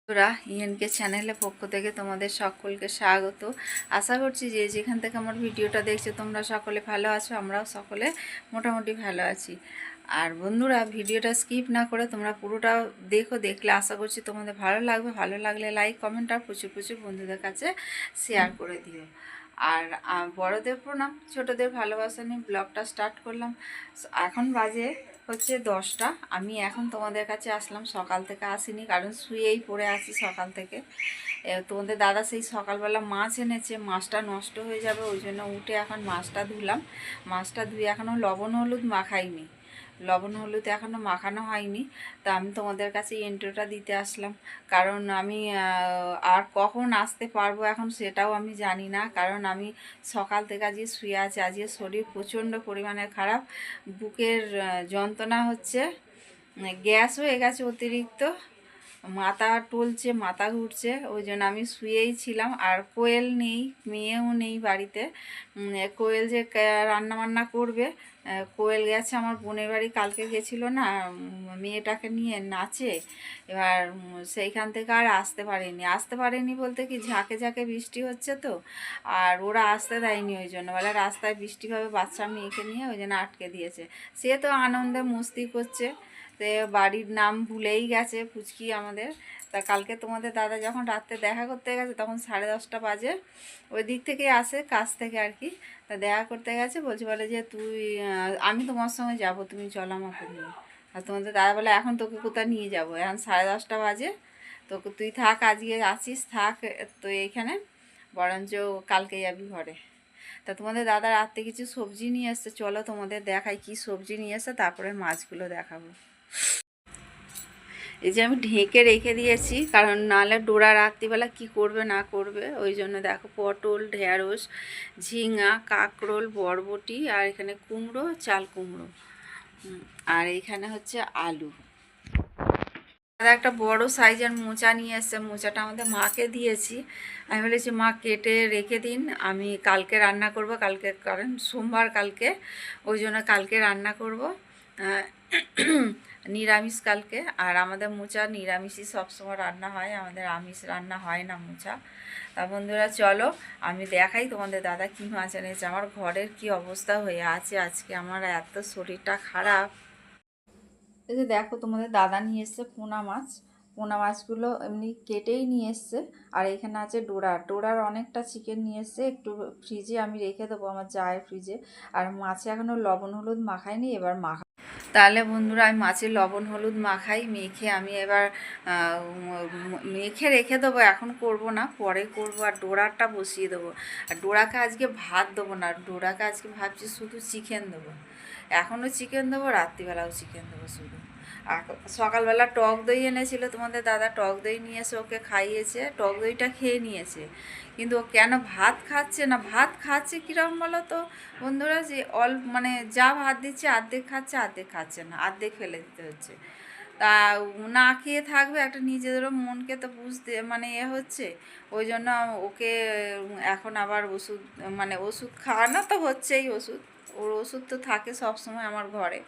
তোরা ইএনকে চ্যানেলের পক্ষ থেকে তোমাদের সকলকে স্বাগত। আশা করছি যে যেখান থেকে আমার ভিডিওটা দেখছো তোমরা সকলে ভালো আছো, আমরাও সকলে মোটামুটি ভালো আছি। আর বন্ধুরা, ভিডিওটা স্কিপ না করে তোমরা পুরোটা দেখলে আশা করছি তোমাদের ভালো লাগবে। ভালো লাগলে লাইক, কমেন্ট আর প্রচুর প্রচুর বন্ধুদের কাছে শেয়ার করে দিও। আর বড়দের প্রণাম, ছোটদের ভালোবাসা নিয়ে ব্লগটা স্টার্ট করলাম। এখন বাজে হচ্ছে 10টা। আমি এখন তোমাদের কাছে আসলাম, সকাল থেকে আসিনি কারণ শুয়েই পড়ে আছি সকাল থেকে। তোমাদের দাদা সেই সকালবেলা মাছ এনেছে, মাছটা নষ্ট হয়ে যাবে ওই জন্য উঠে এখন মাছটা ধুলাম। মাছটা ধুয়ে এখনও লবণ হলুদ মাখাইনি, লবণ হলুদ এখনও মাখানো হয়নি। তা আমি তোমাদের কাছে ইন্ট্রোটা দিতে আসলাম, কারণ আমি আর কখন আসতে পারবো এখন সেটাও আমি জানি না। কারণ আমি সকাল থেকে আজকে শুয়ে আছি, আজকে শরীর প্রচণ্ড পরিমাণে খারাপ, বুকের যন্ত্রণা হচ্ছে, গ্যাস হয়ে গেছে অতিরিক্ত, মাথা টলছে, মাথা ঘুরছে, ওই জন্য আমি শুয়েই ছিলাম। আর কোয়েল নেই, মেয়েও নেই বাড়িতে। কোয়েল যে রান্নাবান্না করবে, কোয়েল গেছে আমার বোনের বাড়ি, কালকে গেছিলো না মেয়েটাকে নিয়ে নাচে। এবার সেইখান থেকে আর আসতে পারেনি বলতে কি ঝাঁকে ঝাঁকে বৃষ্টি হচ্ছে তো, আর ওরা আসতে দেয়নি, ওই জন্য বলে রাস্তায় বৃষ্টিভাবে বাচ্চা মেয়েকে নিয়ে ওই জন্য আটকে দিয়েছে। সে তো আনন্দে মস্তি করছে, তো বাড়ির নাম ভুলেই গেছে পুচকি আমাদের। তা কালকে তোমাদের দাদা যখন রাত্রে দেখা করতে গেছে তখন 10:30 বাজে, ওই দিক থেকে আসে কাজ থেকে আর কি। তা দেখা করতে গেছে, বলে যে তুই আমি তোমার সঙ্গে যাব, তুমি চল আমাকে নিয়ে। আর তোমাদের দাদা বলে এখন তোকে কোথায় নিয়ে যাবো, এখন 10:30 বাজে, তোকে তুই থাক, আজকে আছিস থাক তো এইখানে, বরঞ্চ কালকে যাবি ঘরে। তা তোমাদের দাদা রাত্রে কিছু সবজি নিয়ে এসছে, চলো তোমাদের দেখাই কি সবজি নিয়ে এসছে, তারপরে মাছগুলো দেখাবো। এই যে আমি ঢেকে রেখে দিয়েছি, কারণ নাহলে ডোরা রাত্রিবেলা কি করবে না করবে, ওই জন্য দেখো পটল, ঢেঁড়স, ঝিঙা, কাঁকরোল, বরবটি, আর এখানে কুমড়ো, চাল কুমড়ো, আর এইখানে হচ্ছে আলু। দাদা একটা বড় সাইজের মোচা নিয়ে এসছে, মোচাটা আমাদের মাকে দিয়েছি। আমি বলেছি মা কেটে রেখে দিন, আমি কালকে রান্না করব, কালকে কারণ সোমবার কালকে, ওই জন্য কালকে রান্না করব নিরামিষ কালকে। আর আমাদের মোচা নিরামিষই সবসময় রান্না হয়, আমাদের আমিষ রান্না হয় না মোচা। তা বন্ধুরা চলো আমি দেখাই তোমাদের দাদা কী মাছ এনেছে। আমার ঘরের কি অবস্থা হয়ে আছে আজকে, আমার এত শরীরটা খারাপ। এই যে দেখো তোমাদের দাদা নিয়ে এসছে পোনা মাছ, পোনা মাছগুলো এমনি কেটেই নিয়ে এসছে। আর এখানে আছে ডোরার অনেকটা চিকেন নিয়ে এসছে, একটু ফ্রিজে আমি রেখে দেবো আমার চায়ের ফ্রিজে। আর মাছে এখনও লবণ হলুদ মাখাইনি, এবার তাহলে বন্ধুরা আমি মাছের লবণ হলুদ মাখাই, মেখে আমি এবার মেখে রেখে দেবো, এখন করব না, পরে করব। আর ডোরাটা বসিয়ে দেবো। আর ডোরাকে আজকে ভাত দেবো না, ডোরাকে আজকে ভাবছি শুধু চিকেন দেবো। এখনও চিকেন দেবো, রাত্রিবেলাও চিকেন দেবো শুধু। আর সকালবেলা টক দই এনেছিল তোমাদের দাদা, টক দই নিয়ে এসে ওকে খাইয়েছে, টক দইটা খেয়ে নিয়েছে। কিন্তু ও কেন ভাত খাচ্ছে না, ভাত খাচ্ছে কীরকম বলো তো বন্ধুরা, যে মানে যা ভাত দিচ্ছে অর্ধেক খাচ্ছে না, অর্ধেক ফেলে দিতে হচ্ছে। তা না খেয়ে থাকবে, একটা নিজেদেরও মনকে তো বুঝতে মানে হচ্ছে। ওই জন্য ওকে এখন আবার ওষুধ, মানে ওষুধ খাওয়ানো তো হচ্ছেই, ওর ওষুধ তো থাকে সব সময় আমার ঘরে।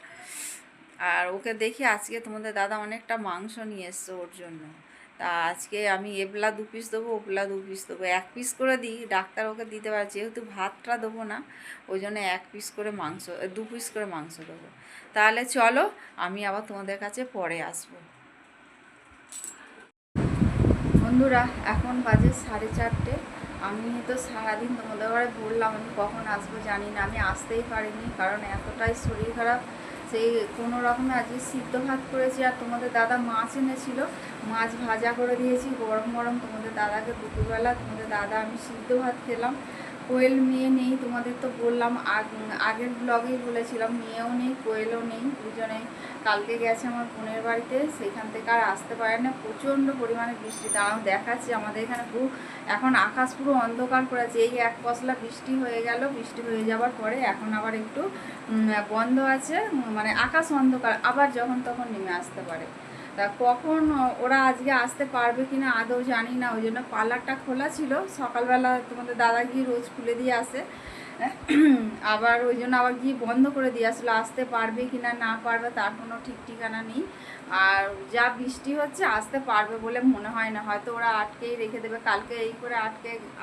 আর ওকে দেখি আজকে তোমাদের দাদা অনেকটা মাংস নিয়ে এসছে ওর জন্য। তা আজকে আমি এবলা 2 পিস দেবো, ওবলা 2 পিস দেবো, 1 পিস করে দিই, ডাক্তার ওকে দিতে পারে, যেহেতু ভাতটা দেবো না ওই জন্য 1 পিস করে মাংস, 2 পিস করে মাংস দেবো। তাহলে চলো আমি আবার তোমাদের কাছে পরে আসবো। বন্ধুরা এখন বাজে 4:30। আমি তো সারাদিন তোমাদের ঘরে বললাম আমি কখন আসবো জানি না, আমি আসতেই পারিনি কারণ এতটাই শরীর খারাপ। সেই কোনো রকমে আজকে সিদ্ধ ভাত করেছি, আর তোমাদের দাদা মাছ এনেছিল, মাছ ভাজা করে দিয়েছি গরম গরম তোমাদের দাদাকে দুপুরবেলা। তোমাদের দাদা আমি সিদ্ধ ভাত খেলাম। কোয়েল মেয়ে নেই, তোমাদের তো বললাম আগের ব্লগেই বলেছিলাম, মেয়েও নেই কোয়েলও নেই, দুজনে কালকে গেছে আমার বোনের বাড়িতে, সেইখান থেকে আর আসতে পারে না, প্রচণ্ড পরিমাণে বৃষ্টি। দাঁড়াও দেখাচ্ছি, আমাদের এখানে পুরো এখন আকাশ পুরো অন্ধকার করে আছে। এই এক পশলা বৃষ্টি হয়ে গেল, বৃষ্টি হয়ে যাওয়ার পরে এখন আবার একটু বন্ধ আছে, মানে আকাশ অন্ধকার, আবার যখন তখন নেমে আসতে পারে। তা কখন ওরা আজকে আসতে পারবে কি না আদৌ জানি না, ওই জন্য পার্লারটা খোলা ছিল, সকালবেলা তোমাদের দাদা গিয়ে রোজ খুলে দিয়ে আসে, আবার ওই জন্য আবার গিয়ে বন্ধ করে দিয়ে আসলো। আসতে পারবে কি না না পারবে তার কোনো ঠিক ঠিকানা নেই। আর যা বৃষ্টি হচ্ছে আসতে পারবে বলে মনে হয় না, হয়তো ওরা আটকেই রেখে দেবে। কালকে এই করে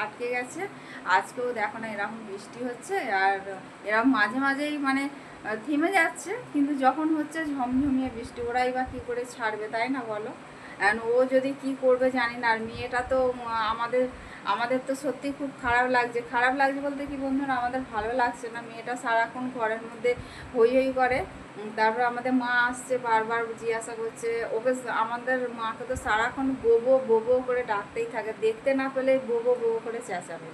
আটকে গেছে, আজকেও দেখো না এরকম বৃষ্টি হচ্ছে। আর এরকম মাঝে মাঝেই মানে থেমে যাচ্ছে, কিন্তু যখন হচ্ছে ঝমঝমিয়ে বৃষ্টি, ওরাই বা কী করে ছাড়বে, তাই না বলো? অ্যান্ড ও যদি কি করবে জানি না। আর মেয়েটা তো আমাদের আমাদের তো সত্যি খুব খারাপ লাগছে বলতে কি বন্ধুরা, আমাদের ভালো লাগছে না। মেয়েটা সারাক্ষণ ঘরের মধ্যে হই হই করে। তারপর আমাদের মা আসছে, বারবার জিজ্ঞাসা করছে ওকে। আমাদের মাকে তো সারাক্ষণ বোবো বোবো করে ডাকতেই থাকে, দেখতে না পেলেই বোবো বোবো করে চেঁচাবে।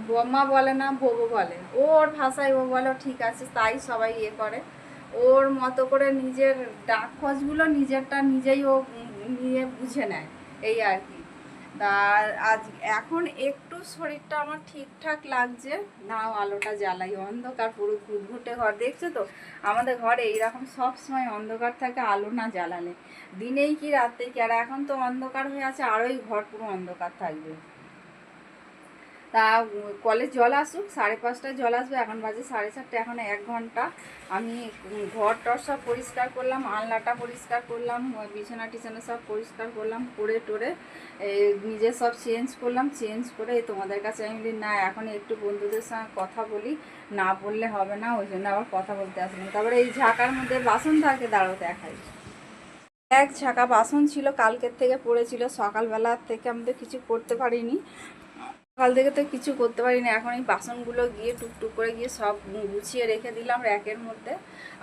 বম্মা বলে না, বোবো বলে। ওর ভাষায় ও বলে ঠিক আছে, তাই সবাই ইয়ে করে। ওর মতো করে নিজের ডাক খোঁজগুলো নিজেরটা নিজেই ও নিয়ে বুঝে নেয়, এই আর কি। তা আজ এখন একটু শরীরটা আমার ঠিকঠাক লাগছে। নাও আলোটা জ্বালাই, অন্ধকার পুরো ঘুটঘুটে ঘর, দেখছো তো আমাদের ঘরে এইরকম সব সময় অন্ধকার থাকে, আলো না জ্বালালে। দিনেই কি রাতেই কি, আর এখন তো অন্ধকার হয়ে আছে, আরোই ঘর পুরো অন্ধকার থাকবে। তা কলের জল আসুক, 5:30টায় জল আসবে, এখন বাজে 4:30, এখন 1 ঘন্টা। আমি ঘর টর সব পরিষ্কার করলাম, আলনাটা পরিষ্কার করলাম, বিছানা টিছানা সব পরিষ্কার করলাম, করে টোরে নিজে সব চেঞ্জ করলাম। চেঞ্জ করে তোমাদের কাছে আমি বলি না এখন একটু বন্ধুদের সঙ্গে কথা বলি, না বললে হবে না, ওই জন্য আবার কথা বলতে আসলাম। তারপরে এই ঝাঁকার মধ্যে বাসন থাকে, দাঁড়াও দেখাই। এক ঝাঁকা বাসন ছিল, কালকের থেকে পড়েছিল, সকালবেলা থেকে আমি তো কিছু করতে পারিনি। সকাল থেকে তো কিছু করতে পারি না। এখন এই বাসনগুলো গিয়ে টুকটুক করে গিয়ে সব গুছিয়ে রেখে দিলাম র্যাকের মধ্যে।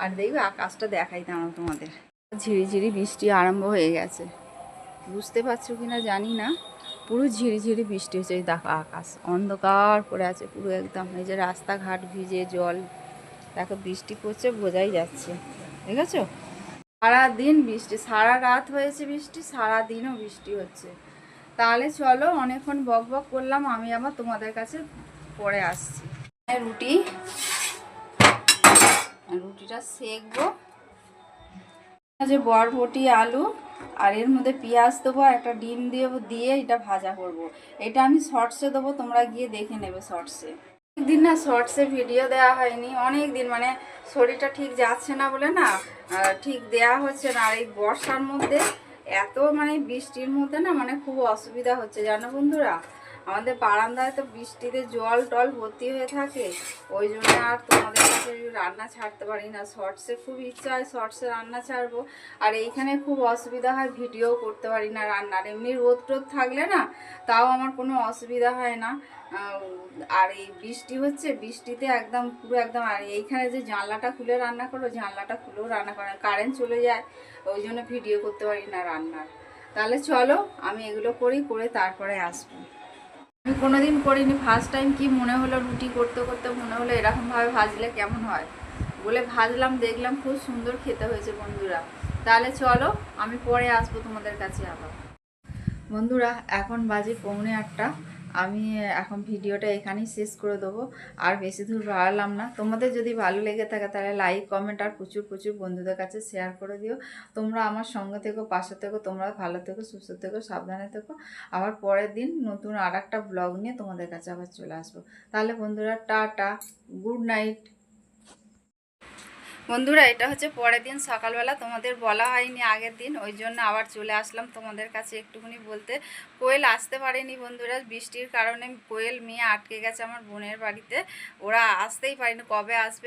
আর দেখবে আকাশটা দেখাই দাঁড়াও তোমাদের, ঝিরিঝিরি বৃষ্টি আরম্ভ হয়ে গেছে। বুঝতে পারছো কি না জানি না, পুরো ঝিরিঝিরি বৃষ্টি হচ্ছে। এই দেখো আকাশ অন্ধকার করে আছে পুরো একদম, এই যে রাস্তাঘাট ভিজে জল, দেখো বৃষ্টি পড়ছে বোঝাই যাচ্ছে, ঠিক আছে? সারাদিন বৃষ্টি, সারা রাত হয়েছে বৃষ্টি, সারাদিনও বৃষ্টি হচ্ছে। তাহলে চলো, অনেকক্ষণ বক বক করলাম, আমি আবার তোমাদের কাছে পরে আসছি। রুটিটা সেকবো, যে বরবটি আলু আর এর মধ্যে পেঁয়াজ দেবো, একটা ডিম দিয়ে এটা ভাজা করব। এটা আমি শর্টসে দেবো, তোমরা গিয়ে দেখে নেবে শর্টসে। একদিন না শর্টসে ভিডিও দেওয়া হয়নি, অনেক দিন, মানে শরীরটা ঠিক যাচ্ছে না বলে না, ঠিক দেয়া হচ্ছে না। আর এই বর্ষার মধ্যে এত মানে বৃষ্টির মধ্যে না মানে খুব অসুবিধা হচ্ছে জানো বন্ধুরা। আমাদের বারান্দায় তো বৃষ্টিতে জল টল ভর্তি হয়ে থাকে, ওই জন্য আর তোমাদের কাছে রান্না ছাড়তে পারি না। শর্টসে খুব ইচ্ছা হয় শর্টসে রান্না ছাড়বো, আর এইখানে খুব অসুবিধা হয়, ভিডিও করতে পারি না রান্নার। এমনি রোদ টোদ থাকলে না তাও আমার কোনো অসুবিধা হয় না। আর এই বৃষ্টি হচ্ছে, বৃষ্টিতে একদম পুরো একদম। আর এইখানে যে জানলাটা খুলে রান্না করো, জানলাটা খুলেও রান্না করে, কারেন্ট চলে যায়, ওই জন্য ভিডিও করতে পারি না রান্নার। তাহলে চলো আমি এগুলো করে তারপরে আসবো। আমি কোনোদিন করিনি, ফার্স্ট টাইম। কি মনে হলো, রুটি করতে করতে মনে হলো এরকমভাবে ভাজলে কেমন হয় বলে ভাজলাম, দেখলাম খুব সুন্দর খেতে হয়েছে বন্ধুরা। তাহলে চলো আমি পরে আসবো তোমাদের কাছে আবার। বন্ধুরা এখন বাজে 7:45, আমি এখন ভিডিওটা এখানেই শেষ করে দেবো, আর বেশি দূর বাড়ালাম না। তোমাদের যদি ভালো লেগে থাকে তাহলে লাইক কমেন্ট আর প্রচুর প্রচুর বন্ধুদের কাছে শেয়ার করে দিও। তোমরা আমার সঙ্গে থেকো, পাশে থেকো, তোমরা ভালো থেকো, সুস্থ থেকো, সাবধানে থেকো। আবার পরের দিন নতুন আর একটা ব্লগ নিয়ে তোমাদের কাছে আবার চলে আসবো। তাহলে বন্ধুরা টাটা, গুড নাইট। বন্ধুরা এটা হচ্ছে পরের দিন সকালবেলা, তোমাদের বলা হয়নি আগের দিন, ওই জন্য আবার চলে আসলাম তোমাদের কাছে একটুখানি বলতে। কোয়েল আসতে পারেনি বন্ধুরা, বৃষ্টির কারণে কোয়েল মেয়ে আটকে গেছে আমার বোনের বাড়িতে, ওরা আসতেই পারেনি। কবে আসবে